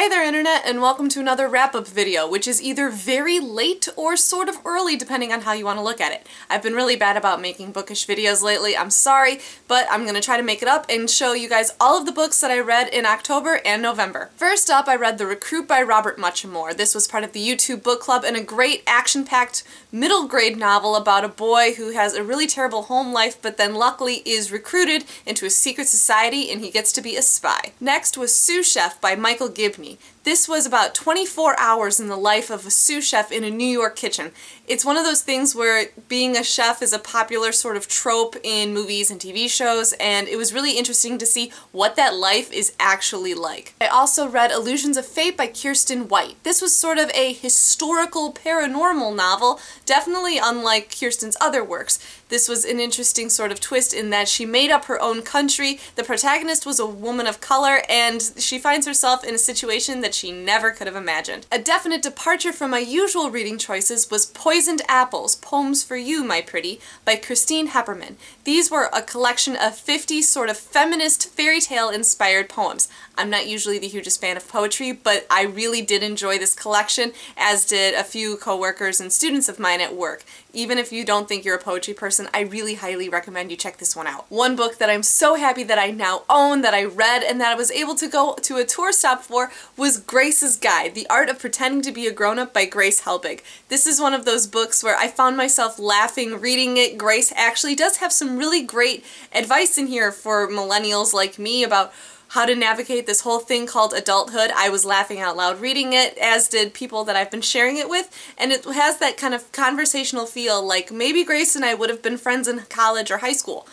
Hey there Internet, and welcome to another wrap-up video, which is either very late or sort of early depending on how you want to look at it. I've been really bad about making bookish videos lately, I'm sorry, but I'm gonna try to make it up and show you guys all of the books that I read in October and November. First up, I read The Recruit by Robert Muchamore. This was part of the YouTube book club and a great action-packed middle grade novel about a boy who has a really terrible home life but then luckily is recruited into a secret society and he gets to be a spy. Next was Sous Chef by Michael Gibney. This was about 24 hours in the life of a sous chef in a New York kitchen. It's one of those things where being a chef is a popular sort of trope in movies and TV shows, and it was really interesting to see what that life is actually like. I also read Illusions of Fate by Kiersten White. This was sort of a historical paranormal novel, definitely unlike Kiersten's other works. This was an interesting sort of twist in that she made up her own country, the protagonist was a woman of color, and she finds herself in a situation that she never could have imagined. A definite departure from my usual reading choices was Poisoned Apples, Poems for You, My Pretty, by Christine Hepperman. These were a collection of 50 sort of feminist fairy tale inspired poems. I'm not usually the hugest fan of poetry, but I really did enjoy this collection, as did a few coworkers and students of mine at work. Even if you don't think you're a poetry person, I really highly recommend you check this one out. One book that I'm so happy that I now own, that I read, and that I was able to go to a tour stop for was Grace's Guide, The Art of Pretending to be a Grown-Up by Grace Helbig. This is one of those books where I found myself laughing reading it. Grace actually does have some really great advice in here for millennials like me about how to navigate this whole thing called adulthood. I was laughing out loud reading it, as did people that I've been sharing it with, and it has that kind of conversational feel like maybe Grace and I would have been friends in college or high school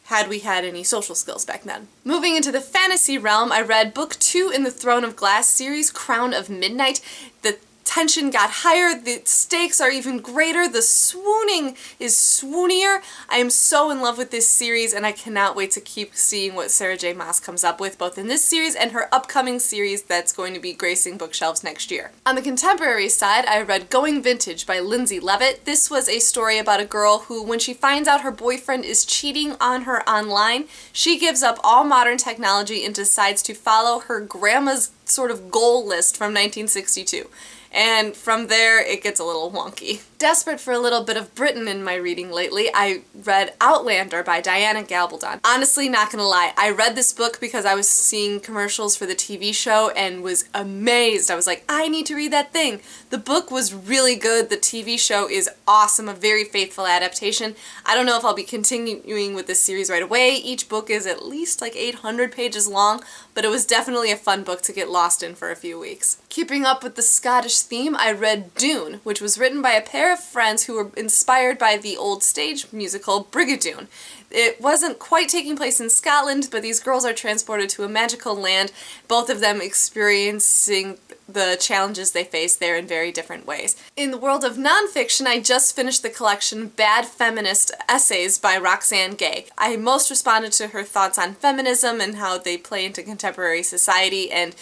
had we had any social skills back then. Moving into the fantasy realm, I read book 2 in the Throne of Glass series, Crown of Midnight. The tension got higher, the stakes are even greater, the swooning is swoonier. I am so in love with this series and I cannot wait to keep seeing what Sarah J. Maas comes up with both in this series and her upcoming series that's going to be gracing bookshelves next year. On the contemporary side, I read Going Vintage by Lindsay Levitt. This was a story about a girl who, when she finds out her boyfriend is cheating on her online, she gives up all modern technology and decides to follow her grandma's sort of goal list from 1962. And from there, it gets a little wonky. Desperate for a little bit of Britain in my reading lately, I read Outlander by Diana Gabaldon. Honestly, not gonna lie, I read this book because I was seeing commercials for the TV show and was amazed. I was like, I need to read that thing. The book was really good. The TV show is awesome, a very faithful adaptation. I don't know if I'll be continuing with this series right away. Each book is at least like 800 pages long, but it was definitely a fun book to get lost in for a few weeks. Keeping up with the Scottish theme, I read Dune, which was written by a pair of friends who were inspired by the old stage musical Brigadoon. It wasn't quite taking place in Scotland, but these girls are transported to a magical land, both of them experiencing the challenges they face there in very different ways. In the world of nonfiction, I just finished the collection Bad Feminist Essays by Roxane Gay. I most responded to her thoughts on feminism and how they play into contemporary society, and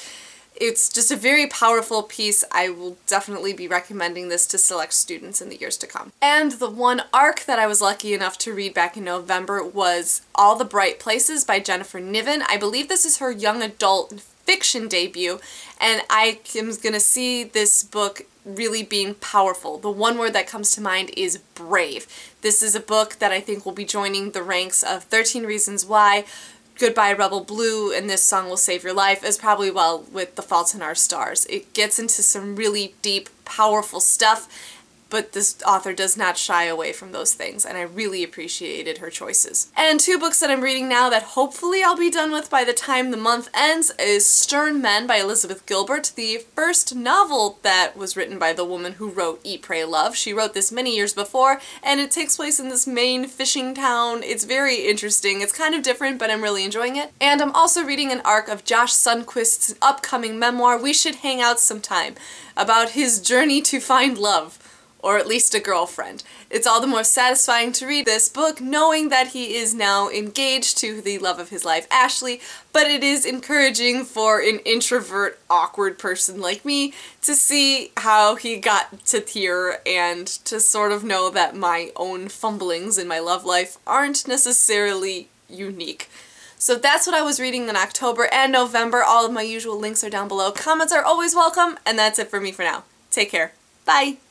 it's just a very powerful piece. I will definitely be recommending this to select students in the years to come. And the one arc that I was lucky enough to read back in November was All the Bright Places by Jennifer Niven. I believe this is her young adult fiction debut, and I am gonna see this book really being powerful. The one word that comes to mind is brave. This is a book that I think will be joining the ranks of 13 Reasons Why, Goodbye Rebel Blue, and This Song Will Save Your Life, as probably well with The Fault in Our Stars. It gets into some really deep, powerful stuff, but this author does not shy away from those things, and I really appreciated her choices. And two books that I'm reading now that hopefully I'll be done with by the time the month ends is Stern Men by Elizabeth Gilbert, the first novel that was written by the woman who wrote Eat, Pray, Love. She wrote this many years before, and it takes place in this Maine fishing town. It's very interesting. It's kind of different, but I'm really enjoying it. And I'm also reading an arc of Josh Sundquist's upcoming memoir, We Should Hang Out Sometime, about his journey to find love, or at least a girlfriend. It's all the more satisfying to read this book knowing that he is now engaged to the love of his life, Ashley, but it is encouraging for an introvert, awkward person like me to see how he got to here and to sort of know that my own fumblings in my love life aren't necessarily unique. So that's what I was reading in October and November. All of my usual links are down below. Comments are always welcome, and that's it for me for now. Take care. Bye!